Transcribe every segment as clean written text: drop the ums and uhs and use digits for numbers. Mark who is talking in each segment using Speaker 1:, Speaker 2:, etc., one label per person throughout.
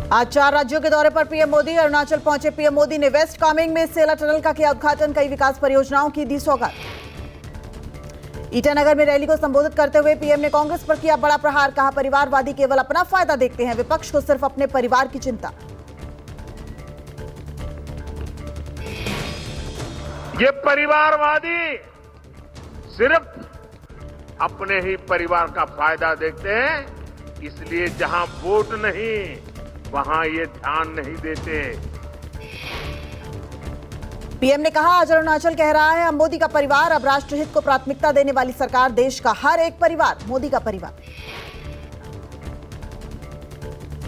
Speaker 1: आज 4 राज्यों के दौरे पर पीएम मोदी। अरुणाचल पहुंचे पीएम मोदी ने वेस्ट कामेंग में सेला टनल का किया उद्घाटन, कई विकास परियोजनाओं की दी सौगात। ईटानगर में रैली को संबोधित करते हुए पीएम ने कांग्रेस पर किया बड़ा प्रहार, कहा परिवारवादी केवल अपना फायदा देखते हैं, विपक्ष को सिर्फ अपने परिवार की चिंता।
Speaker 2: ये परिवारवादी सिर्फ अपने ही परिवार का फायदा देखते हैं, इसलिए जहां वोट नहीं वहां ये ध्यान नहीं देते।
Speaker 1: पीएम ने कहा आज अरुणाचल कह रहा है हम मोदी का परिवार, अब राष्ट्रहित को प्राथमिकता देने वाली सरकार, देश का हर एक परिवार मोदी का परिवार।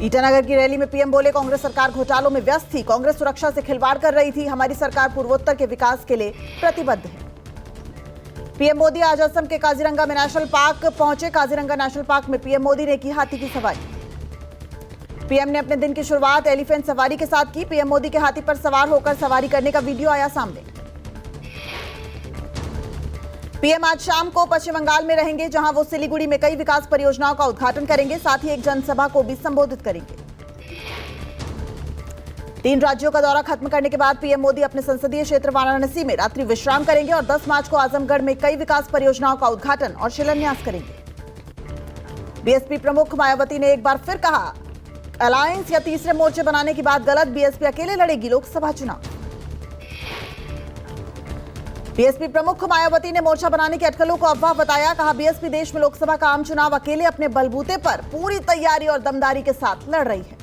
Speaker 1: ईटानगर की रैली में पीएम बोले कांग्रेस सरकार घोटालों में व्यस्त थी, कांग्रेस सुरक्षा से खिलवाड़ कर रही थी, हमारी सरकार पूर्वोत्तर के विकास के लिए प्रतिबद्ध है। पीएम मोदी आज असम के काजीरंगा में नेशनल पार्क पहुंचे, काजीरंगा नेशनल पार्क में पीएम मोदी ने की हाथी की सवारी। पीएम ने अपने दिन की शुरुआत एलिफेंट सवारी के साथ की, पीएम मोदी के हाथी पर सवार होकर सवारी करने का वीडियो आया सामने। पीएम आज शाम को पश्चिम बंगाल में रहेंगे, जहां वो सिलीगुड़ी में कई विकास परियोजनाओं का उद्घाटन करेंगे, साथ ही एक जनसभा को भी संबोधित करेंगे। 3 राज्यों का दौरा खत्म करने के बाद पीएम मोदी अपने संसदीय क्षेत्र वाराणसी में रात्रि विश्राम करेंगे और 10 मार्च को आजमगढ़ में कई विकास परियोजनाओं का उद्घाटन और शिलान्यास करेंगे। बीएसपी प्रमुख मायावती ने एक बार फिर कहा अलायंस या तीसरे मोर्चे बनाने की बात गलत, बीएसपी अकेले लड़ेगी लोकसभा चुनाव। बीएसपी प्रमुख मायावती ने मोर्चा बनाने की अटकलों को अफवाह बताया, कहा बीएसपी देश में लोकसभा का आम चुनाव अकेले अपने बलबूते पर पूरी तैयारी और दमदारी के साथ लड़ रही है।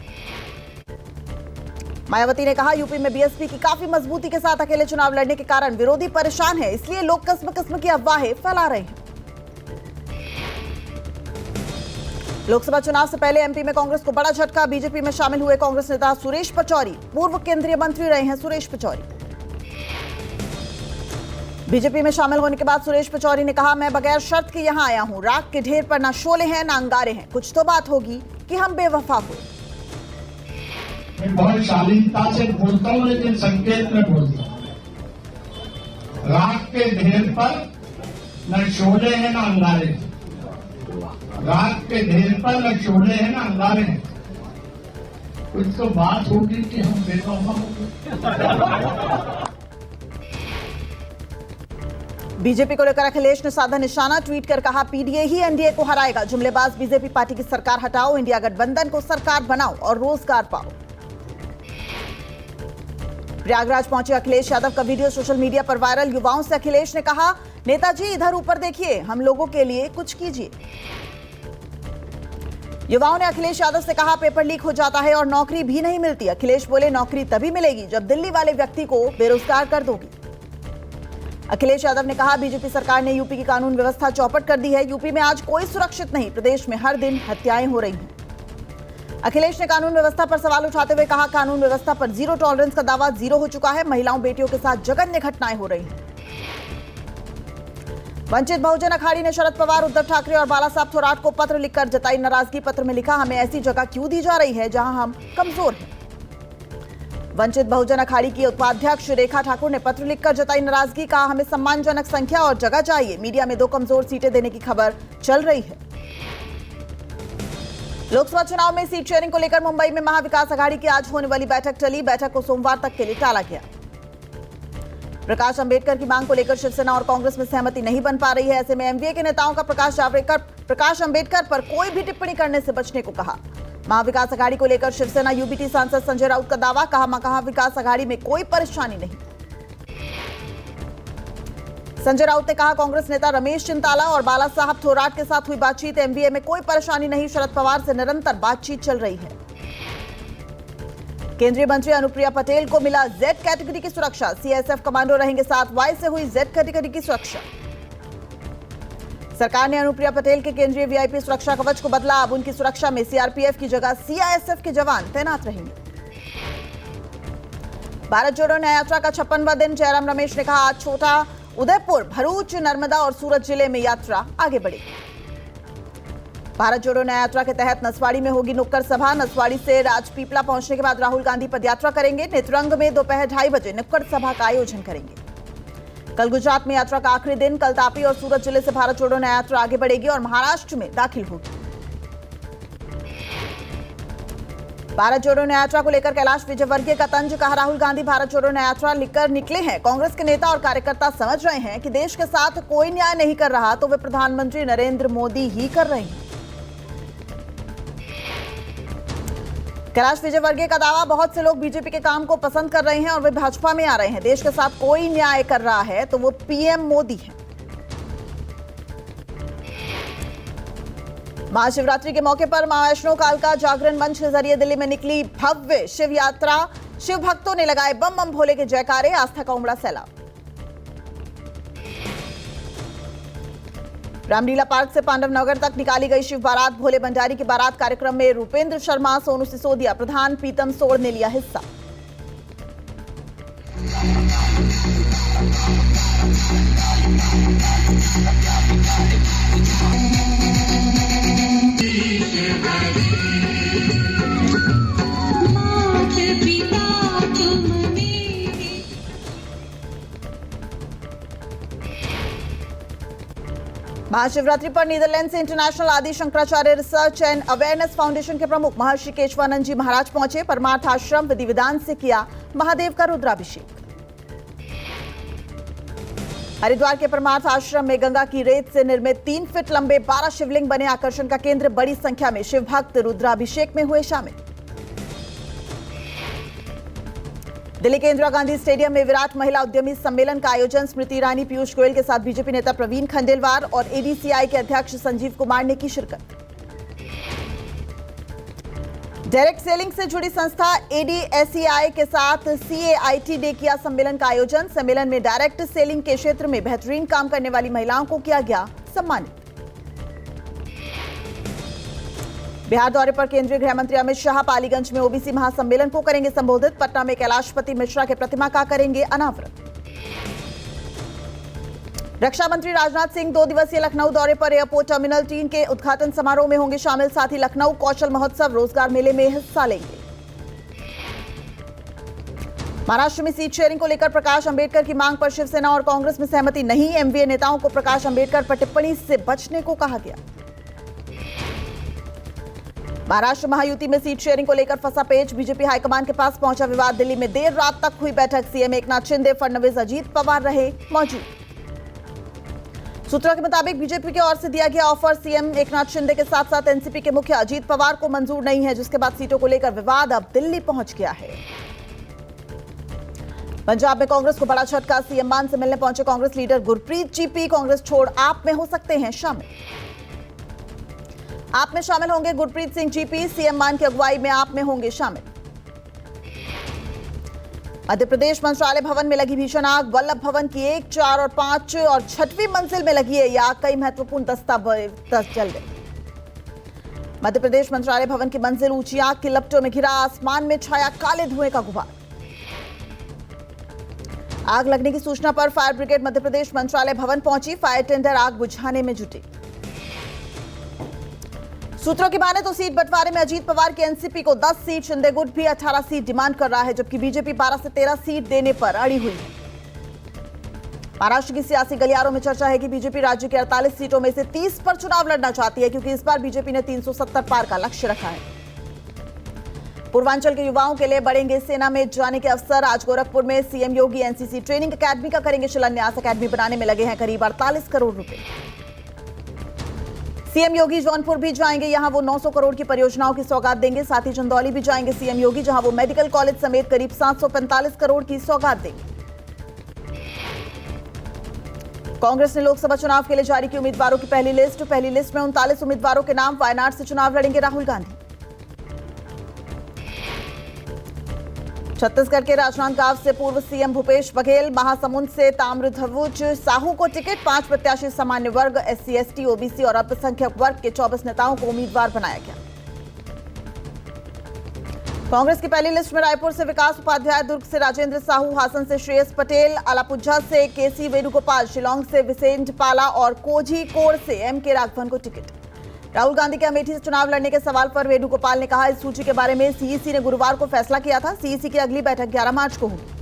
Speaker 1: मायावती ने कहा यूपी में बीएसपी की काफी मजबूती के साथ अकेले चुनाव लड़ने के कारण विरोधी परेशान है, इसलिए लोग किस्म किस्म की अफवाहें फैला रहे हैं। लोकसभा चुनाव से पहले एमपी में कांग्रेस को बड़ा झटका, बीजेपी में शामिल हुए कांग्रेस नेता सुरेश पचौरी, पूर्व केंद्रीय मंत्री रहे हैं सुरेश पचौरी। बीजेपी में शामिल होने के बाद सुरेश पचौरी ने कहा मैं बगैर शर्त के यहां आया हूं, राख के ढेर पर ना शोले हैं ना अंगारे हैं, कुछ तो बात होगी कि हम बेवफा हुए।
Speaker 3: मैं बहुत शालीनता से बोलता हूं लेकिन संकेत में बोलता हूं, राख के ढेर पर न शोले हैं न अंगारे हैं, राख के ढेर पर न शोले हैं न अंगारे हैं, कुछ तो बात होगी कि हम बेवफा होंगे।
Speaker 1: बीजेपी को लेकर अखिलेश ने साधा निशाना, ट्वीट कर कहा पीडीए ही एनडीए को हराएगा, जुमलेबाज बीजेपी पार्टी की सरकार हटाओ, इंडिया गठबंधन को सरकार बनाओ और रोजगार पाओ। प्रयागराज पहुंचे अखिलेश यादव का वीडियो सोशल मीडिया पर वायरल, युवाओं से अखिलेश ने कहा नेताजी इधर ऊपर देखिए, हम लोगों के लिए कुछ कीजिए। युवाओं ने अखिलेश यादव से कहा पेपर लीक हो जाता है और नौकरी भी नहीं मिलती, अखिलेश बोले नौकरी तभी मिलेगी जब दिल्ली वाले व्यक्ति को बेरोजगार कर दोगी। अखिलेश यादव ने कहा बीजेपी सरकार ने यूपी की कानून व्यवस्था चौपट कर दी है, यूपी में आज कोई सुरक्षित नहीं, प्रदेश में हर दिन हत्याएं हो रही हैं। अखिलेश ने कानून व्यवस्था पर सवाल उठाते हुए कहा कानून व्यवस्था पर जीरो टॉलरेंस का दावा जीरो हो चुका है, महिलाओं बेटियों के साथ जघन्य घटनाएं हो रही हैं। वंचित बहुजन अखाड़ी ने शरद पवार, उद्धव ठाकरे और बालासाहब थोराट को पत्र लिखकर जताई नाराजगी, पत्र में लिखा हमें ऐसी जगह क्यों दी जा रही है जहां हम कमजोर हैं। वंचित बहुजन अखाड़ी की उपाध्यक्ष रेखा ठाकुर ने पत्र लिखकर जताई नाराजगी, कहा हमें सम्मानजनक संख्या और जगह चाहिए, मीडिया में 2 कमजोर सीटें देने की खबर चल रही है। लोकसभा चुनाव में सीट शेयरिंग को लेकर मुंबई में महाविकास अघाड़ी की आज होने वाली बैठक टली, बैठक को सोमवार तक के लिए टाला गया। प्रकाश अंबेडकर की मांग को लेकर शिवसेना और कांग्रेस में सहमति नहीं बन पा रही है, ऐसे में एमवीए के नेताओं का प्रकाश अंबेडकर पर कोई भी टिप्पणी करने से बचने को कहा। महाविकास अघाड़ी को लेकर शिवसेना यूबीटी सांसद संजय राउत का दावा, कहा महाविकास अघाड़ी में कोई परेशानी नहीं। संजय राउत ने कहा कांग्रेस नेता रमेश चिंताला और बालासाहब थोराट के साथ हुई बातचीत, एमवीए में कोई परेशानी नहीं, शरद पवार से निरंतर बातचीत चल रही है। केंद्रीय मंत्री अनुप्रिया पटेल को मिला जेड कैटेगरी की सुरक्षा, सीआईएसएफ कमांडो रहेंगे साथ, वाई से हुई जेड कैटेगरी की सुरक्षा। सरकार ने अनुप्रिया पटेल के केंद्रीय वीआईपी सुरक्षा कवच को बदला, अब उनकी सुरक्षा में सीआरपीएफ की जगह सीआईएसएफ के जवान तैनात रहेंगे। भारत जोड़ो न्याय यात्रा का 56वां दिन, जयराम रमेश ने कहा आज छोटा उदयपुर, भरूच, नर्मदा और सूरत जिले में यात्रा आगे बढ़ेगी। भारत जोड़ो न्याय यात्रा के तहत नसवाड़ी में होगी नुक्कड़ सभा, नसवाड़ी से राजपीपला पहुंचने के बाद राहुल गांधी पदयात्रा करेंगे, नेत्रंग में दोपहर 2:30 बजे नुक्कड़ सभा का आयोजन करेंगे। कल गुजरात में यात्रा का आखिरी दिन, कल तापी और सूरत जिले से भारत जोड़ो न्याय यात्रा आगे बढ़ेगी और महाराष्ट्र में दाखिल होगी। भारत जोड़ो न्याय यात्रा को लेकर कैलाश विजयवर्गीय का तंज, कहा राहुल गांधी भारत जोड़ो न्याय यात्रा लेकर निकले हैं। कांग्रेस के नेता और कार्यकर्ता समझ रहे हैं कि देश के साथ कोई न्याय नहीं कर रहा तो वे प्रधानमंत्री नरेंद्र मोदी ही कर रहे हैं। कैलाश विजयवर्गीय का दावा, बहुत से लोग बीजेपी के काम को पसंद कर रहे हैं और वे भाजपा में आ रहे हैं। देश के साथ कोई न्याय कर रहा है तो वो पीएम मोदी है। महाशिवरात्रि के मौके पर मां वैष्णो कालका जागरण मंच के जरिए दिल्ली में निकली भव्य शिव यात्रा। शिव भक्तों ने लगाए बम बम भोले के जयकारे, आस्था का उमड़ा सैलाब। रामलीला पार्क से पांडव नगर तक निकाली गई शिव बारात। भोले भंडारी की बारात कार्यक्रम में रूपेंद्र शर्मा, सोनू सिसोदिया, प्रधान पीतम सोड़ ने लिया हिस्सा। महाशिवरात्रि पर नीदरलैंड से इंटरनेशनल आदि Shankaracharya research and awareness foundation के प्रमुख महर्षि केशवानंद जी महाराज पहुंचे। परमार्थ आश्रम विधि विधान से किया महादेव का रुद्राभिषेक। हरिद्वार के परमार्थ आश्रम में गंगा की रेत से निर्मित 3 फीट लंबे 12 शिवलिंग बने आकर्षण का केंद्र। बड़ी संख्या में शिव भक्त रुद्राभिषेक में हुए शामिल। दिल्ली के इंदिरा गांधी स्टेडियम में विराट महिला उद्यमी सम्मेलन का आयोजन। स्मृति ईरानी, पीयूष गोयल के साथ बीजेपी नेता प्रवीण खंडेलवाल और एडीसीआई के अध्यक्ष संजीव कुमार ने की शिरकत। डायरेक्ट सेलिंग से जुड़ी संस्था एडीएसईआई के साथ सीएआईटी ने किया सम्मेलन का आयोजन। सम्मेलन में डायरेक्ट सेलिंग के क्षेत्र में बेहतरीन काम करने वाली महिलाओं को किया गया सम्मानित। बिहार दौरे पर केंद्रीय गृह मंत्री अमित शाह पालीगंज में ओबीसी महासम्मेलन को करेंगे संबोधित। पटना में कैलाशपति मिश्रा के प्रतिमा का करेंगे अनावरण। रक्षा मंत्री राजनाथ सिंह 2 दिवसीय लखनऊ दौरे पर एयरपोर्ट टर्मिनल 3 के उद्घाटन समारोह में होंगे शामिल। साथ ही लखनऊ कौशल महोत्सव रोजगार मेले में हिस्सा लेंगे। महाराष्ट्र में सीट शेयरिंग को लेकर प्रकाश अंबेडकर की मांग पर शिवसेना और कांग्रेस में सहमति नहीं। एमवीए नेताओं को प्रकाश अंबेडकर पर टिप्पणी से बचने को कहा गया। महाराष्ट्र महायुति में सीट शेयरिंग को लेकर फंसा पेच। बीजेपी हाईकमान के पास पहुंचा विवाद। दिल्ली में देर रात तक हुई बैठक। सीएम एकनाथ शिंदे, फडणवीस, अजीत पवार रहे मौजूद। सूत्रों के मुताबिक बीजेपी की ओर से दिया गया ऑफर सीएम एकनाथ शिंदे के साथ साथ एनसीपी के मुखिया अजीत पवार को मंजूर नहीं है, जिसके बाद सीटों को लेकर विवाद अब दिल्ली पहुंच गया है। पंजाब में कांग्रेस को बड़ा झटका। सीएम मान से मिलने पहुंचे कांग्रेस लीडर गुरप्रीत जीपी। कांग्रेस छोड़ आप में हो सकते हैं शामिल। आप में शामिल होंगे गुरप्रीत सिंह जीपी। सीएम मान की अगुवाई में आप में होंगे शामिल। मध्य प्रदेश मंत्रालय भवन में लगी भीषण आग। वल्लभ भवन की 1, 4 और 5 और 6वीं मंजिल में लगी है यह आग। कई महत्वपूर्ण दस्तावेज जल गए। मध्य प्रदेश मंत्रालय भवन की मंजिल ऊंची आग की लपटों में घिरा। आसमान में छाया काले धुएं का गुबार। आग लगने की सूचना पर फायर ब्रिगेड मध्य प्रदेश मंत्रालय भवन पहुंची। फायर टेंडर आग बुझाने में जुटे। सूत्रों की माने तो सीट बंटवारे में अजीत पवार की एनसीपी को 10 सीट, शिंदे गुट भी 18 सीट डिमांड कर रहा है, जबकि बीजेपी 12 से 13 सीट देने पर अड़ी हुई है। महाराष्ट्र की सियासी गलियारों में चर्चा है कि बीजेपी राज्य की 48 सीटों में से 30 पर चुनाव लड़ना चाहती है, क्योंकि इस बार बीजेपी ने 370 पार का लक्ष्य रखा है। पूर्वांचल के युवाओं के लिए बढ़ेंगे सेना में जाने के अवसर। आज गोरखपुर में सीएम योगी एनसीसी ट्रेनिंग अकेडमी का करेंगे शिलान्यास। अकेडमी बनाने में लगे हैं करीब 48 करोड़ रुपए। सीएम योगी जौनपुर भी जाएंगे। यहां वो 900 करोड़ की परियोजनाओं की सौगात देंगे। साथ ही चंदौली भी जाएंगे सीएम योगी, जहां वो मेडिकल कॉलेज समेत करीब 745 करोड़ की सौगात देंगे। कांग्रेस ने लोकसभा चुनाव के लिए जारी की उम्मीदवारों की पहली लिस्ट में 39 उम्मीदवारों के नाम। वायनाड से चुनाव लड़ेंगे राहुल गांधी। छत्तीसगढ़ के राजनांदगांव से पूर्व सीएम भूपेश बघेल। महासमुंद से ताम्रध्वज साहू को टिकट। 5 प्रत्याशी सामान्य वर्ग, एससी, एसटी, ओबीसी और अल्पसंख्यक वर्ग के 24 नेताओं को उम्मीदवार बनाया गया। कांग्रेस की पहली लिस्ट में रायपुर से विकास उपाध्याय, दुर्ग से राजेंद्र साहू, हासन से श्रेयस पटेल, अलापुझा से केसी वेणुगोपाल, शिलांग से विसेंट पाला और कोझीकोड से एमके राघवन को टिकट। राहुल गांधी के अमेठी से चुनाव लड़ने के सवाल पर वेणुगोपाल ने कहा, इस सूची के बारे में सीईसी ने गुरुवार को फैसला किया था। सीईसी की अगली बैठक 11 मार्च को होगी।